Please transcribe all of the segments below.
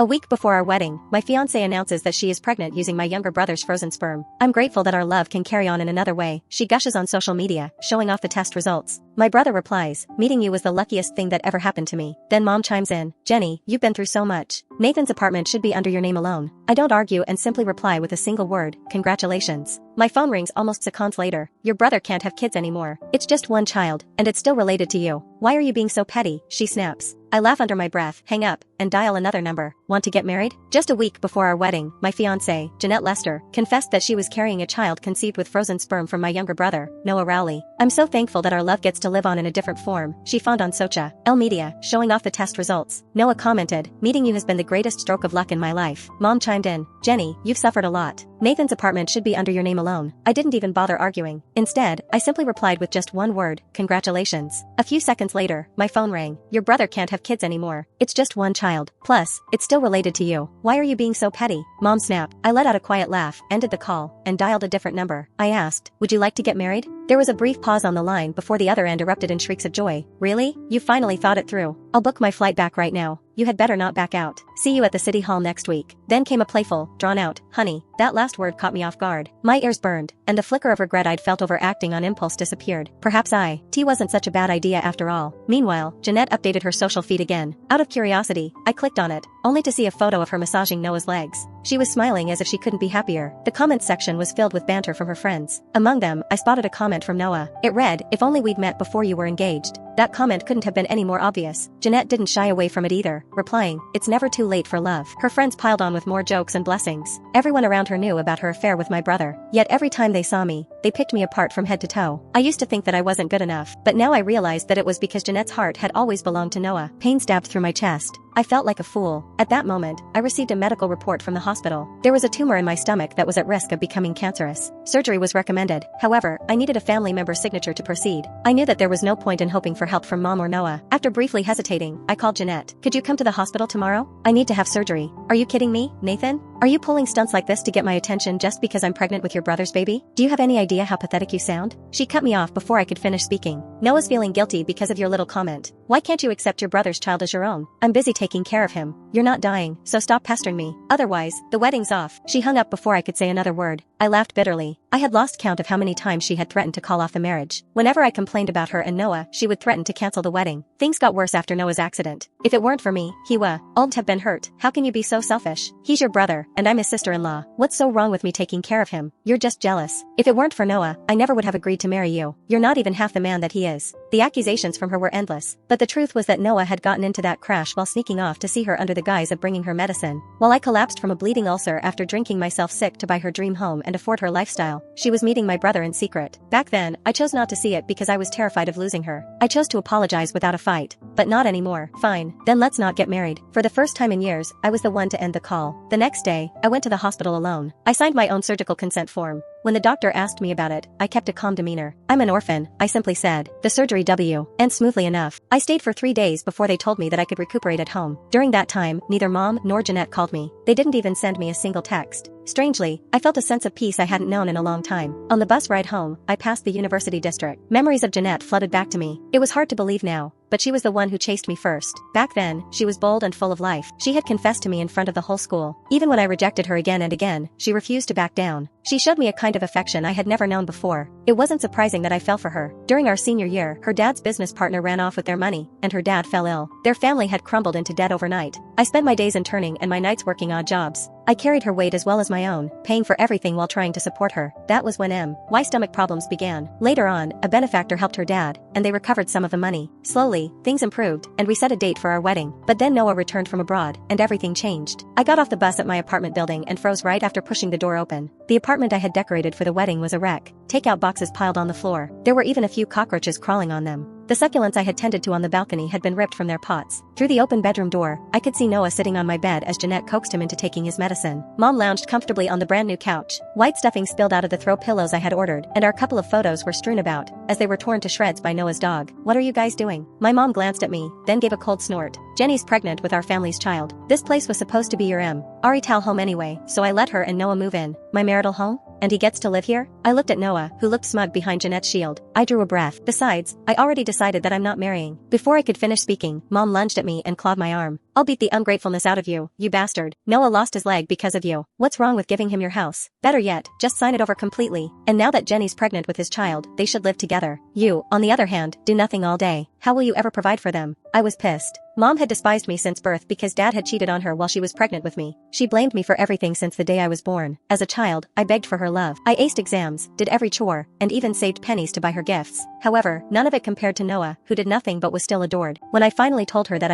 A week before our wedding, my fiancé announces that she is pregnant using my younger brother's frozen sperm. I'm grateful that our love can carry on in another way, she gushes on social media, showing off the test results. My brother replies, meeting you was the luckiest thing that ever happened to me. Then mom chimes in, Jenny, you've been through so much. Nathan's apartment should be under your name alone. I don't argue and simply reply with a single word, congratulations. My phone rings almost seconds later. Your brother can't have kids anymore. It's just one child, and it's still related to you. Why are you being so petty? She snaps. I laugh under my breath, hang up, and dial another number. Want to get married? Just a week before our wedding, my fiancée, Jeanette Lester, confessed that she was carrying a child conceived with frozen sperm from my younger brother, Noah Rowley. I'm so thankful that our love gets to live on in a different form, she found on social media, showing off the test results. Noah commented, meeting you has been the greatest stroke of luck in my life. Mom chimed in, Jenny, you've suffered a lot. Nathan's apartment should be under your name alone. I didn't even bother arguing. Instead, I simply replied with just one word, congratulations. A few seconds later, my phone rang. Your brother can't have kids anymore. It's just one child. Plus, it's still related to you. Why are you being so petty? Mom snapped. I let out a quiet laugh, ended the call, and dialed a different number. I asked, would you like to get married? There was a brief pause on the line before the other end erupted in shrieks of joy. Really? You finally thought it through. I'll book my flight back right now. You had better not back out. See you at the city hall next week. Then came a playful, drawn out, honey. That last word caught me off guard. My ears burned, and the flicker of regret I'd felt over acting on impulse disappeared. Perhaps tea wasn't such a bad idea after all. Meanwhile, Jeanette updated her social feed again. Out of curiosity, I clicked on it, only to see a photo of her massaging Noah's legs. She was smiling as if she couldn't be happier. The comments section was filled with banter from her friends. Among them, I spotted a comment from Noah. It read, if only we'd met before you were engaged. That comment couldn't have been any more obvious. Jeanette didn't shy away from it either, replying, it's never too late for love. Her friends piled on with more jokes and blessings. Everyone around her knew about her affair with my brother. Yet every time they saw me, they picked me apart from head to toe. I used to think that I wasn't good enough, but now I realized that it was because Jeanette's heart had always belonged to Noah. Pain stabbed through my chest. I felt like a fool. At that moment, I received a medical report from the hospital. There was a tumor in my stomach that was at risk of becoming cancerous. Surgery was recommended. However, I needed a family member's signature to proceed. I knew that there was no point in hoping for help from mom or Noah. After briefly hesitating, I called Jeanette. Could you come to the hospital tomorrow? I need to have surgery. Are you kidding me, Nathan? Are you pulling stunts like this to get my attention just because I'm pregnant with your brother's baby? Do you have any idea how pathetic you sound? She cut me off before I could finish speaking. Noah's feeling guilty because of your little comment. Why can't you accept your brother's child as your own? I'm busy taking care of him. You're not dying, so stop pestering me. Otherwise, the wedding's off. She hung up before I could say another word. I laughed bitterly. I had lost count of how many times she had threatened to call off the marriage. Whenever I complained about her and Noah, she would threaten to cancel the wedding. Things got worse after Noah's accident. If it weren't for me, he would have been hurt. How can you be so selfish? He's your brother, and I'm his sister-in-law. What's so wrong with me taking care of him? You're just jealous. If it weren't for Noah, I never would have agreed to marry you. You're not even half the man that he is. The accusations from her were endless, but the truth was that Noah had gotten into that crash while sneaking off to see her under the guise of bringing her medicine. While I collapsed from a bleeding ulcer after drinking myself sick to buy her dream home and afford her lifestyle, she was meeting my brother in secret. Back then, I chose not to see it because I was terrified of losing her. I chose to apologize without a fight. But not anymore. Fine, then let's not get married. For the first time in years, I was the one to end the call. The next day, I went to the hospital alone. I signed my own surgical consent form. When the doctor asked me about it, I kept a calm demeanor. I'm an orphan, I simply said. The surgery went smoothly enough. I stayed for 3 days before they told me that I could recuperate at home. During that time, neither mom nor Jeanette called me. They didn't even send me a single text. Strangely, I felt a sense of peace I hadn't known in a long time. On the bus ride home, I passed the university district. Memories of Jeanette flooded back to me. It was hard to believe now, but she was the one who chased me first. Back then, she was bold and full of life. She had confessed to me in front of the whole school. Even when I rejected her again and again, she refused to back down. She showed me a kind of affection I had never known before. It wasn't surprising that I fell for her. During our senior year, her dad's business partner ran off with their money, and her dad fell ill. Their family had crumbled into debt overnight. I spent my days interning and my nights working odd jobs. I carried her weight as well as my own, paying for everything while trying to support her. That was when my stomach problems began. Later on, a benefactor helped her dad, and they recovered some of the money. Slowly, things improved, and we set a date for our wedding. But then Noah returned from abroad, and everything changed. I got off the bus at my apartment building and froze right after pushing the door open. The apartment I had decorated for the wedding was a wreck. Takeout boxes piled on the floor. There were even a few cockroaches crawling on them. The succulents I had tended to on the balcony had been ripped from their pots. Through the open bedroom door, I could see Noah sitting on my bed as Jeanette coaxed him into taking his medicine. Mom lounged comfortably on the brand new couch. White stuffing spilled out of the throw pillows I had ordered, and our couple of photos were strewn about, as they were torn to shreds by Noah's dog. What are you guys doing? My mom glanced at me, then gave a cold snort. Jenny's pregnant with our family's child. This place was supposed to be your Arital home anyway, so I let her and Noah move in. My marital home? And he gets to live here? I looked at Noah, who looked smug behind Jeanette's shield. I drew a breath. Besides, I already decided that I'm not marrying. Before I could finish speaking, Mom lunged at me and clawed my arm. I'll beat the ungratefulness out of you, you bastard. Noah lost his leg because of you. What's wrong with giving him your house? Better yet, just sign it over completely. And now that Jenny's pregnant with his child, they should live together. You, on the other hand, do nothing all day. How will you ever provide for them? I was pissed. Mom had despised me since birth because Dad had cheated on her while she was pregnant with me. She blamed me for everything since the day I was born. As a child, I begged for her love. I aced exams, did every chore, and even saved pennies to buy her gifts. However, none of it compared to Noah, who did nothing but was still adored. When I finally told her that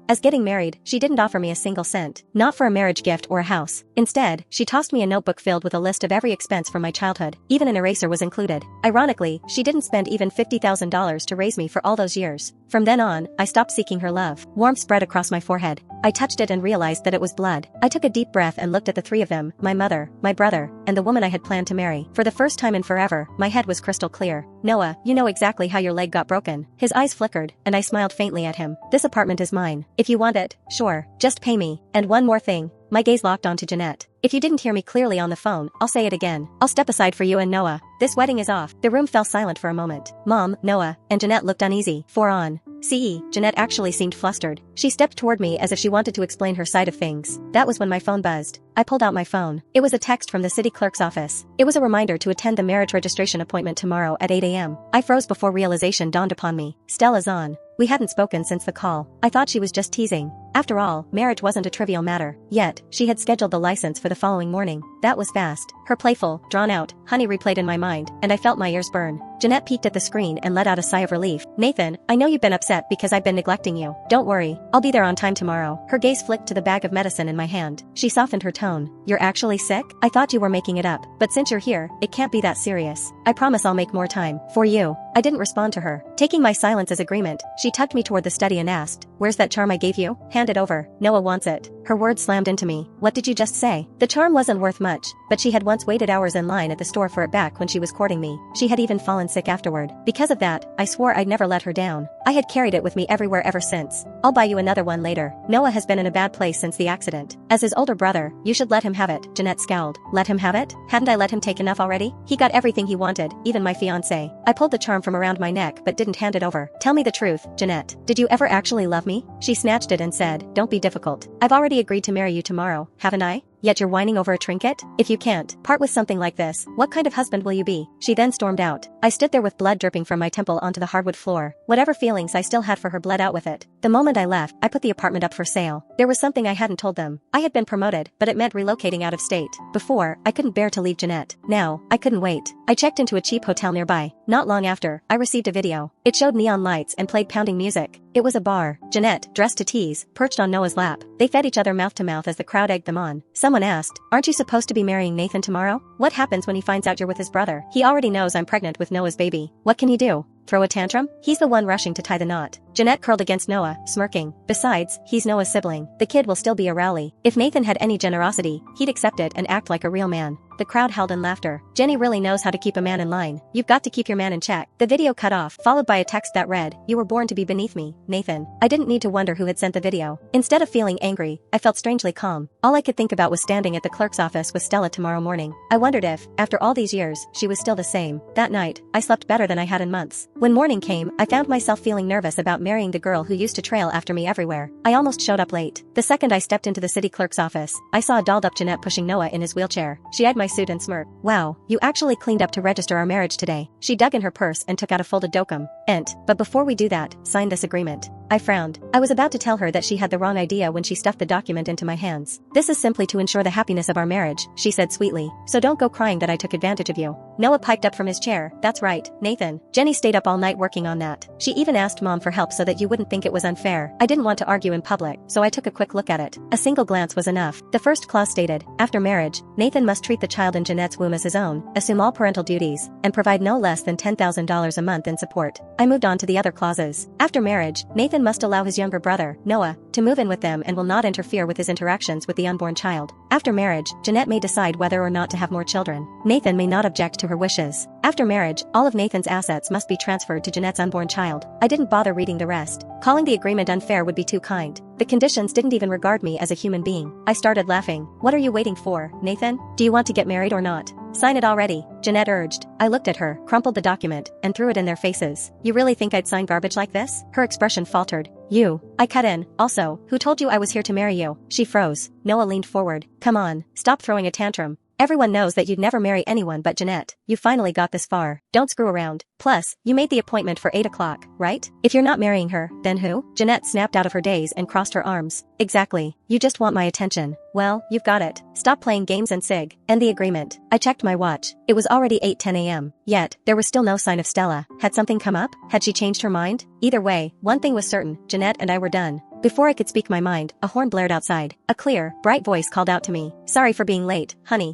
as getting married, she didn't offer me a single cent. Not for a marriage gift or a house. Instead, she tossed me a notebook filled with a list of every expense from my childhood. Even an eraser was included. Ironically, she didn't spend even $50,000 to raise me for all those years. From then on, I stopped seeking her love. Warmth spread across my forehead. I touched it and realized that it was blood. I took a deep breath and looked at the three of them, my mother, my brother, and the woman I had planned to marry. For the first time in forever, my head was crystal clear. Noah, you know exactly how your leg got broken. His eyes flickered, and I smiled faintly at him. This apartment is mine. If you want it, sure, just pay me. And one more thing. My gaze locked onto Jeanette. If you didn't hear me clearly on the phone, I'll say it again. I'll step aside for you and Noah. This wedding is off. The room fell silent for a moment. Mom, Noah, and Jeanette looked uneasy. Jeanette actually seemed flustered. She stepped toward me as if she wanted to explain her side of things. That was when my phone buzzed. I pulled out my phone. It was a text from the city clerk's office. It was a reminder to attend the marriage registration appointment tomorrow at 8 a.m. I froze before realization dawned upon me. Stella's on. We hadn't spoken since the call. I thought she was just teasing. After all, marriage wasn't a trivial matter. Yet, she had scheduled the license for the following morning. That was fast. Her playful, drawn-out, honey replayed in my mind, and I felt my ears burn. Jeanette peeked at the screen and let out a sigh of relief. Nathan, I know you've been upset because I've been neglecting you. Don't worry, I'll be there on time tomorrow. Her gaze flicked to the bag of medicine in my hand. She softened her tone. You're actually sick? I thought you were making it up. But since you're here, it can't be that serious. I promise I'll make more time. For you. I didn't respond to her. Taking my silence as agreement, she tugged me toward the study and asked, Where's that charm I gave you? Hand it over. Noah wants it. Her words slammed into me. What did you just say? The charm wasn't worth much, but she had once waited hours in line at the store for it back when she was courting me. She had even fallen sick afterward. Because of that, I swore I'd never let her down. I had carried it with me everywhere ever since. I'll buy you another one later. Noah has been in a bad place since the accident. As his older brother, you should let him have it. Jeanette scowled. Let him have it? Hadn't I let him take enough already? He got everything he wanted, even my fiancé. I pulled the charm from around my neck but didn't hand it over. Tell me the truth, Jeanette. Did you ever actually love me? She snatched it and said, Don't be difficult. I've already agreed to marry you tomorrow, haven't I? Yet you're whining over a trinket? If you can't part with something like this, what kind of husband will you be? She then stormed out. I stood there with blood dripping from my temple onto the hardwood floor. Whatever feelings I still had for her bled out with it. The moment I left, I put the apartment up for sale. There was something I hadn't told them. I had been promoted, but it meant relocating out of state. Before, I couldn't bear to leave Jeanette. Now, I couldn't wait. I checked into a cheap hotel nearby. Not long after, I received a video. It showed neon lights and played pounding music. It was a bar. Jeanette, dressed to tease, perched on Noah's lap. They fed each other mouth to mouth as the crowd egged them on. Someone asked, Aren't you supposed to be marrying Nathan tomorrow? What happens when he finds out you're with his brother? He already knows I'm pregnant with Noah's baby. What can he do? Throw a tantrum? He's the one rushing to tie the knot. Jeanette curled against Noah, smirking. Besides, he's Noah's sibling. The kid will still be a Rowley. If Nathan had any generosity, he'd accept it and act like a real man. The crowd held in laughter. Jenny really knows how to keep a man in line. You've got to keep your man in check. The video cut off, followed by a text that read, You were born to be beneath me, Nathan. I didn't need to wonder who had sent the video. Instead of feeling angry, I felt strangely calm. All I could think about was standing at the clerk's office with Stella tomorrow morning. I wondered if, after all these years, she was still the same. That night, I slept better than I had in months. When morning came, I found myself feeling nervous about marrying the girl who used to trail after me everywhere. I almost showed up late. The second I stepped into the city clerk's office, I saw a dolled-up Jeanette pushing Noah in his wheelchair. She eyed my suit and smirked. Wow, you actually cleaned up to register our marriage today. She dug in her purse and took out a folded docum. But before we do that, sign this agreement. I frowned. I was about to tell her that she had the wrong idea when she stuffed the document into my hands. This is simply to ensure the happiness of our marriage, she said sweetly. So don't go crying that I took advantage of you. Noah piped up from his chair. That's right, Nathan. Jenny stayed up all night working on that. She even asked Mom for help so that you wouldn't think it was unfair. I didn't want to argue in public, so I took a quick look at it. A single glance was enough. The first clause stated, after marriage, Nathan must treat the child in Jeanette's womb as his own, assume all parental duties, and provide no less than $10,000 a month in support. I moved on to the other clauses. After marriage, Nathan must allow his younger brother, Noah, to move in with them and will not interfere with his interactions with the unborn child. After marriage, Jeanette may decide whether or not to have more children. Nathan may not object to her wishes. After marriage, all of Nathan's assets must be transferred to Jeanette's unborn child. I didn't bother reading the rest. Calling the agreement unfair would be too kind. The conditions didn't even regard me as a human being. I started laughing. What are you waiting for, Nathan? Do you want to get married or not? Sign it already, Jeanette urged. I looked at her, crumpled the document, and threw it in their faces. You really think I'd sign garbage like this? Her expression faltered. You. I cut in. Also, who told you I was here to marry you? She froze. Noah leaned forward. Come on, stop throwing a tantrum. Everyone knows that you'd never marry anyone but Jeanette. You finally got this far. Don't screw around. Plus, you made the appointment for 8 o'clock, right? If you're not marrying her, then who? Jeanette snapped out of her daze and crossed her arms. Exactly. You just want my attention. Well, you've got it. Stop playing games and sig. End the agreement. I checked my watch. It was already 8:10 a.m. Yet, there was still no sign of Stella. Had something come up? Had she changed her mind? Either way, one thing was certain, Jeanette and I were done. Before I could speak my mind, a horn blared outside. A clear, bright voice called out to me. Sorry for being late, honey.